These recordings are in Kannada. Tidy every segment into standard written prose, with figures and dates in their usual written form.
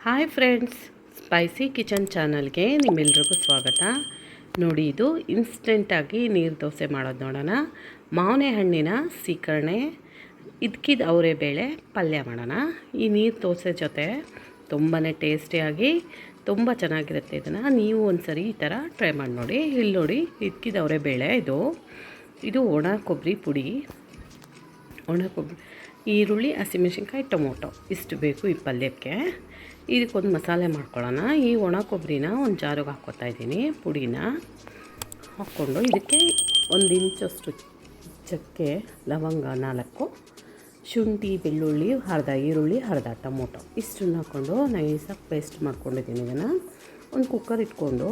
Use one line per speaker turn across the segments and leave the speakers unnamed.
ಹಾಯ್ ಫ್ರೆಂಡ್ಸ್, ಸ್ಪೈಸಿ ಕಿಚನ್ ಚಾನಲ್ಗೆ ನಿಮ್ಮೆಲ್ರಿಗೂ ಸ್ವಾಗತ. ನೋಡಿ, ಇದು ಇನ್ಸ್ಟೆಂಟಾಗಿ ನೀರು ದೋಸೆ ಮಾಡೋದು ನೋಡೋಣ. ಮಾವಿನ ಹಣ್ಣಿನ ಸೀಕರಣೆ, ಇದ್ಕಿದ ಅವರೆಬೇಳೆ ಪಲ್ಯ ಮಾಡೋಣ. ಈ ನೀರು ದೋಸೆ ಜೊತೆ ತುಂಬಾ ಟೇಸ್ಟಿಯಾಗಿ ತುಂಬ ಚೆನ್ನಾಗಿರುತ್ತೆ. ಇದನ್ನು ನೀವು ಒಂದ್ಸರಿ ಈ ಥರ ಟ್ರೈ ಮಾಡಿ ನೋಡಿ. ಇಲ್ಲಿ ನೋಡಿ, ಇದ್ಕಿದ ಅವರೆಬೇಳೆ ಇದು ಒಣ ಕೊಬ್ಬರಿ ಪುಡಿ, ಒಣ ಕೊಬ್ಬರಿ, ಈರುಳ್ಳಿ, ಹಸಿಮೆಣಸಿನ್ಕಾಯಿ, ಟೊಮೊಟೊ ಇಷ್ಟು ಬೇಕು ಈ ಪಲ್ಯಕ್ಕೆ. ಇದಕ್ಕೊಂದು ಮಸಾಲೆ ಮಾಡ್ಕೊಳ್ಳೋಣ. ಈ ಒಣ ಕೊಬ್ಬರಿನ ಒಂದು ಜಾರಿಗೆ ಹಾಕ್ಕೊತಾ ಇದ್ದೀನಿ. ಪುಡಿನ ಹಾಕ್ಕೊಂಡು ಇದಕ್ಕೆ 1 ಇಂಚಷ್ಟು ಚಕ್ಕೆ, ಲವಂಗ 4, ಶುಂಠಿ, ಬೆಳ್ಳುಳ್ಳಿ, ಅರ್ಧ ಈರುಳ್ಳಿ, ಅರ್ಧ ಟೊಮೊಟೊ ಇಷ್ಟನ್ನು ಹಾಕ್ಕೊಂಡು ನೈಸಾಗಿ ಪೇಸ್ಟ್ ಮಾಡ್ಕೊಂಡಿದ್ದೀನಿ. ಇದನ್ನು ಒಂದು ಕುಕ್ಕರ್ ಇಟ್ಕೊಂಡು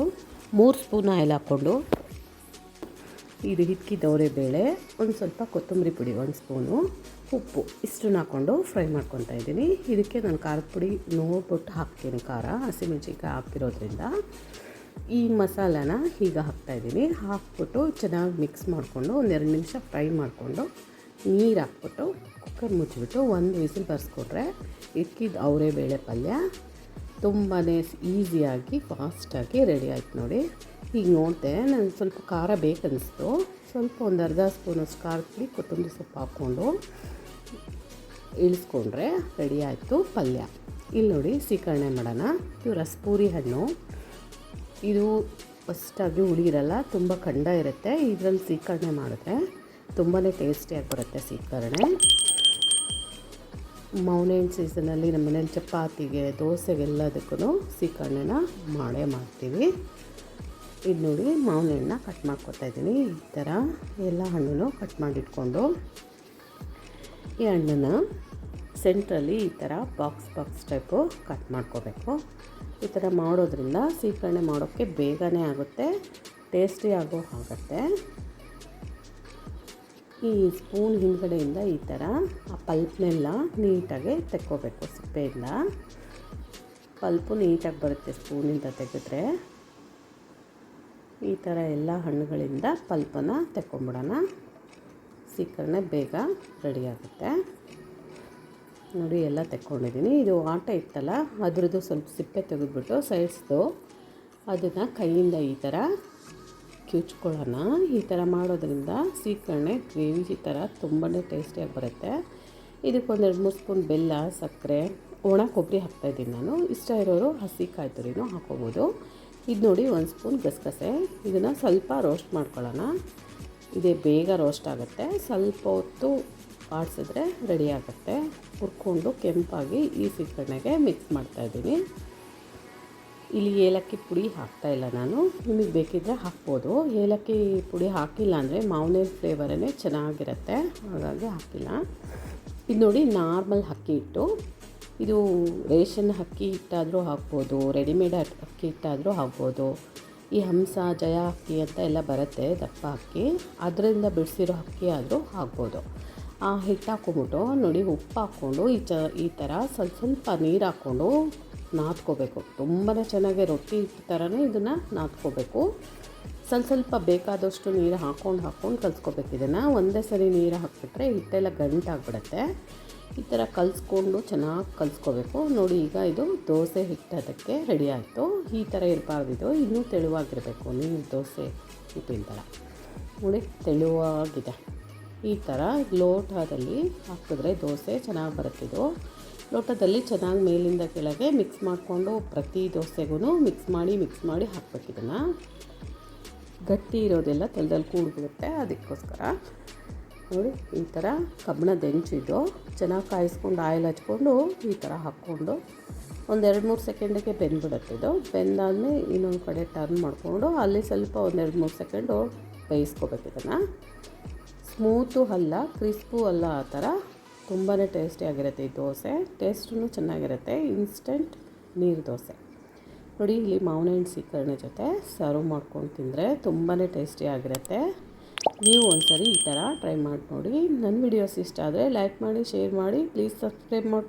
3 ಸ್ಪೂನ್ ಆಯಿಲ್ ಹಾಕ್ಕೊಂಡು ಇದು ಹಿಕ್ಕಿದವರೆ ಬೇಳೆ, ಒಂದು ಸ್ವಲ್ಪ ಕೊತ್ತಂಬರಿ ಪುಡಿ 1 ಸ್ಪೂನು, ಉಪ್ಪು ಇಷ್ಟನ್ನು ಹಾಕ್ಕೊಂಡು ಫ್ರೈ ಮಾಡ್ಕೊತಾ ಇದ್ದೀನಿ. ಇದಕ್ಕೆ ನಾನು ಖಾರದ ಪುಡಿ ನೋಡ್ಬಿಟ್ಟು ಹಾಕ್ತೀನಿ. ಖಾರ ಹಸಿಮೆಣಸಿನ್ಕಾಯಿ ಹಾಕಿರೋದ್ರಿಂದ ಈ ಮಸಾಲಾನ ಈಗ ಹಾಕ್ತಾಯಿದ್ದೀನಿ. ಹಾಕ್ಬಿಟ್ಟು ಚೆನ್ನಾಗಿ ಮಿಕ್ಸ್ ಮಾಡಿಕೊಂಡು 1-2 ನಿಮಿಷ ಫ್ರೈ ಮಾಡಿಕೊಂಡು ನೀರು ಹಾಕ್ಬಿಟ್ಟು ಕುಕ್ಕರ್ ಮುಚ್ಚಿಬಿಟ್ಟು 1 ವಿಸಿಲ್ ಬರ್ಸ್ಕೊಟ್ರೆ ಇಕ್ಕಿದ ಅವರೆಬೇಳೆ ಪಲ್ಯ ತುಂಬಾ ಈಸಿಯಾಗಿ ಫಾಸ್ಟಾಗಿ ರೆಡಿ ಆಯ್ತು. ನೋಡಿ, ಈಗ ನೋಡಿದೆ, ನನಗೆ ಸ್ವಲ್ಪ ಖಾರ ಬೇಕನ್ನಿಸ್ತು. ಸ್ವಲ್ಪ ಒಂದು ಅರ್ಧ ಸ್ಪೂನಷ್ಟು ಖಾರದ ಪುಡಿ, ಕೊತ್ತಂಬರಿ ಸೊಪ್ಪು ಹಾಕ್ಕೊಂಡು ಇಳಿಸ್ಕೊಂಡ್ರೆ ರೆಡಿ ಆಯಿತು ಪಲ್ಯ. ಇಲ್ಲಿ ನೋಡಿ, ಸೀಕರಣೆ ಮಾಡೋಣ. ಇದು ರಸಪೂರಿ ಹಣ್ಣು. ಇದು ಫಸ್ಟಾಗಿ ಹುಳಿ ಇರಲ್ಲ, ತುಂಬ ಖಂಡ ಇರುತ್ತೆ. ಇದರಲ್ಲಿ ಸೀಕರಣೆ ಮಾಡಿದ್ರೆ ತುಂಬಾ ಟೇಸ್ಟಿಯಾಗಿ ಬರುತ್ತೆ ಸೀಕರಣೆ. ಮಾವಿನ ಹಣ್ಣು ಸೀಸನಲ್ಲಿ ನಮ್ಮ ಮನೇಲಿ ಚಪಾತಿಗೆ, ದೋಸೆಗೆಲ್ಲದಕ್ಕೂ ಸೀಕರಣೆನ ಮಾಡೇ ಮಾಡ್ತೀವಿ. ಇದು ನೋಡಿ, ಮಾವಿನ ಹಣ್ಣನ್ನ ಕಟ್ ಮಾಡ್ಕೊತಾ ಇದ್ದೀನಿ. ಈ ಥರ ಎಲ್ಲ ಹಣ್ಣನ್ನು ಕಟ್ ಮಾಡಿಟ್ಕೊಂಡು ಈ ಹಣ್ಣನ್ನು ಸೆಂಟ್ರಲ್ಲಿ ಈ ಥರ ಬಾಕ್ಸ್ ಟೈಪು ಕಟ್ ಮಾಡ್ಕೋಬೇಕು. ಈ ಥರ ಮಾಡೋದ್ರಿಂದ ಸೀಕರಣೆ ಮಾಡೋಕ್ಕೆ ಬೇಗನೆ ಆಗುತ್ತೆ, ಟೇಸ್ಟಿ ಆಗುತ್ತೆ. ಈ ಸ್ಪೂನ್ ಹಿಂದ್ಗಡೆಯಿಂದ ಈ ಥರ ಆ ಪಲ್ಪ್ನೆಲ್ಲ ನೀಟಾಗಿ ತೆಕ್ಕೋಬೇಕು. ಸಿಪ್ಪೆಯಿಂದ ಪಲ್ಪು ನೀಟಾಗಿ ಬರುತ್ತೆ ಸ್ಪೂನಿಂದ ತೆಗೆದ್ರೆ. ಈ ಥರ ಎಲ್ಲ ಹಣ್ಣುಗಳಿಂದ ಪಲ್ಪನ್ನು ತೆಕ್ಕೊಂಬಿಡೋಣ. ಸೀಕರಣೆ ಬೇಗ ರೆಡಿ ಆಗುತ್ತೆ. ನೋಡಿ, ಎಲ್ಲ ತೆಕ್ಕೊಂಡಿದ್ದೀನಿ. ಇದು ಆಟ ಇತ್ತಲ್ಲ, ಅದ್ರದ್ದು ಸ್ವಲ್ಪ ಸಿಪ್ಪೆ ತೆಗೆದುಬಿಟ್ಟು ಸೈಡ್ಸ್ದು ಅದನ್ನು ಕೈಯಿಂದ ಈ ಥರ ಕಿವುಚ್ಕೊಳ್ಳೋಣ. ಈ ಥರ ಮಾಡೋದ್ರಿಂದ ಸೀಕರಣೆ ಗ್ರೇವಿ ಈ ಥರ ತುಂಬಾ ಟೇಸ್ಟಿಯಾಗಿ ಬರುತ್ತೆ. ಇದಕ್ಕೆ 1-2-3 ಸ್ಪೂನ್ ಬೆಲ್ಲ, ಸಕ್ಕರೆ, ಒಣ ಕೊಬ್ಬರಿ ಹಾಕ್ತಾಯಿದ್ದೀನಿ ನಾನು. ಇಷ್ಟ ಇರೋರು ಹಸಿ ಕಾಯಿ ತುರಿನೂ ಹಾಕ್ಕೋಬೋದು. ಇದು ನೋಡಿ, 1 ಸ್ಪೂನ್ ಗಸಗಸೆ. ಇದನ್ನು ಸ್ವಲ್ಪ ರೋಸ್ಟ್ ಮಾಡ್ಕೊಳ್ಳೋಣ. ಇದೇ ಬೇಗ ರೋಸ್ಟ್ ಆಗುತ್ತೆ. ಸ್ವಲ್ಪ ಹೊತ್ತು ಆಡಿಸಿದ್ರೆ ರೆಡಿ ಆಗುತ್ತೆ. ಹುರ್ಕೊಂಡು ಕೆಂಪಾಗಿ ಈ ಸೀಕರಣೆಗೆ ಮಿಕ್ಸ್ ಮಾಡ್ತಾಯಿದ್ದೀನಿ. ಇಲ್ಲಿ ಏಲಕ್ಕಿ ಪುಡಿ ಹಾಕ್ತಾಯಿಲ್ಲ ನಾನು. ನಿಮಗೆ ಬೇಕಿದ್ದರೆ ಹಾಕ್ಬೋದು. ಏಲಕ್ಕಿ ಪುಡಿ ಹಾಕಿಲ್ಲ ಅಂದರೆ ಮಾವಿನ ಫ್ಲೇವರೇ ಚೆನ್ನಾಗಿರುತ್ತೆ, ಹಾಗಾಗಿ ಹಾಕಿಲ್ಲ. ಇದು ನೋಡಿ, ನಾರ್ಮಲ್ ಅಕ್ಕಿ ಹಿಟ್ಟು. ಇದು ರೇಷನ್ ಅಕ್ಕಿ ಹಿಟ್ಟಾದರೂ ಹಾಕ್ಬೋದು, ರೆಡಿಮೇಡ್ ಅಕ್ಕಿ ಹಿಟ್ಟಾದರೂ ಹಾಕ್ಬೋದು. ಈ ಹಂಸ, ಜಯ ಅಕ್ಕಿ ಅಂತ ಎಲ್ಲ ಬರುತ್ತೆ, ದಪ್ಪ ಅಕ್ಕಿ, ಅದರಿಂದ ಬಿಡಿಸಿರೋ ಅಕ್ಕಿ ಆದರೂ ಹಾಕ್ಬೋದು. ಆ ಹಿಟ್ಟು ಹಾಕ್ಕೊಂಬಿಟ್ಟು ನೋಡಿ, ಉಪ್ಪು ಹಾಕ್ಕೊಂಡು ಈ ಥರ ಸ್ವಲ್ಪ ನೀರು ಹಾಕ್ಕೊಂಡು ನಾದ್ಕೋಬೇಕು. ತುಂಬಾ ಚೆನ್ನಾಗಿ ರೊಟ್ಟಿ ಹಿಟ್ಟು ಥರನೇ ಇದನ್ನು ನಾದ್ಕೋಬೇಕು. ಸ್ವಲ್ಪ ಬೇಕಾದಷ್ಟು ನೀರು ಹಾಕ್ಕೊಂಡು ಕಲಿಸ್ಕೋಬೇಕು. ಇದನ್ನು ಒಂದೇ ಸರಿ ನೀರು ಹಾಕ್ಬಿಟ್ರೆ ಹಿಟ್ಟೆಲ್ಲ ಗಂಟಾಗ್ಬಿಡುತ್ತೆ. ಈ ಥರ ಕಲಿಸ್ಕೊಂಡು ಚೆನ್ನಾಗಿ ಕಲಿಸ್ಕೋಬೇಕು. ನೋಡಿ, ಈಗ ಇದು ದೋಸೆ ಹಿಟ್ಟು ಅದಕ್ಕೆ ರೆಡಿ ಆಯಿತು. ಈ ಥರ ಇರಬಾರ್ದು, ಇದು ಇನ್ನೂ ತೆಳುವಾಗಿರಬೇಕು. ನೀವು ದೋಸೆ ಹಿಟ್ಟಿನ ಥರ ನೋಡಿ, ತೆಳುವಾಗಿದೆ. ಈ ಥರ ಲೋಟದಲ್ಲಿ ಹಾಕಿದ್ರೆ ದೋಸೆ ಚೆನ್ನಾಗಿ ಬರುತ್ತಿದ್ದು. ಲೋಟದಲ್ಲಿ ಚೆನ್ನಾಗಿ ಮೇಲಿಂದ ಕೆಳಗೆ ಮಿಕ್ಸ್ ಮಾಡಿಕೊಂಡು ಪ್ರತಿ ದೋಸೆಗೂ ಮಿಕ್ಸ್ ಮಾಡಿ ಹಾಕ್ಬೇಕು. ಇದನ್ನು ಗಟ್ಟಿ ಇರೋದೆಲ್ಲ ತೆಲದಲ್ಲಿ ಕೂಡ್ಬಿಡುತ್ತೆ, ಅದಕ್ಕೋಸ್ಕರ ನೋಡಿ ಈ ಥರ ಕಬ್ಬಣದ ಹೆಂಚಿದ್ದು ಚೆನ್ನಾಗಿ ಕಾಯಿಸ್ಕೊಂಡು ಆಯಿಲ್ ಹಚ್ಕೊಂಡು ಈ ಥರ ಹಾಕ್ಕೊಂಡು 1-2-3 ಸೆಕೆಂಡಿಗೆ ಬೆಂದ್ಬಿಡುತ್ತೆ. ಇದು ಬೆಂದಾದ್ಮೇಲೆ ಇನ್ನೊಂದು ಕಡೆ ಟರ್ನ್ ಮಾಡಿಕೊಂಡು ಅಲ್ಲಿ ಸ್ವಲ್ಪ 1-2-3 ಸೆಕೆಂಡು ಬೇಯಿಸ್ಕೋಬೇಕು. ಇದನ್ನು ಸ್ಮೂತು ಅಲ್ಲ, ಕ್ರಿಸ್ಪು ಅಲ್ಲ, ಆ ಥರ ತುಂಬಾ ಟೇಸ್ಟಿಯಾಗಿರುತ್ತೆ ಈ ದೋಸೆ. ಟೇಸ್ಟೂ ಚೆನ್ನಾಗಿರುತ್ತೆ. ಇನ್ಸ್ಟೆಂಟ್ ನೀರು ದೋಸೆ ನೋಡಿ. ಇಲ್ಲಿ ಮಾವಿನ ಹಣ್ಣು ಸೀಕರಣೆ ಜೊತೆ ಸರ್ವ್ ಮಾಡ್ಕೊಂಡು ತಿಂದರೆ ತುಂಬಾ ಟೇಸ್ಟಿಯಾಗಿರುತ್ತೆ. ನೀವು ಒಂದ್ಸರಿ ಈ ಥರ ಟ್ರೈ ಮಾಡಿ ನೋಡಿ. ನನ್ನ ವಿಡಿಯೋಸ್ ಇಷ್ಟ ಆದರೆ ಲೈಕ್ ಮಾಡಿ, ಶೇರ್ ಮಾಡಿ, ಪ್ಲೀಸ್ ಸಬ್ಸ್ಕ್ರೈಬ್ ಮಾಡಿ.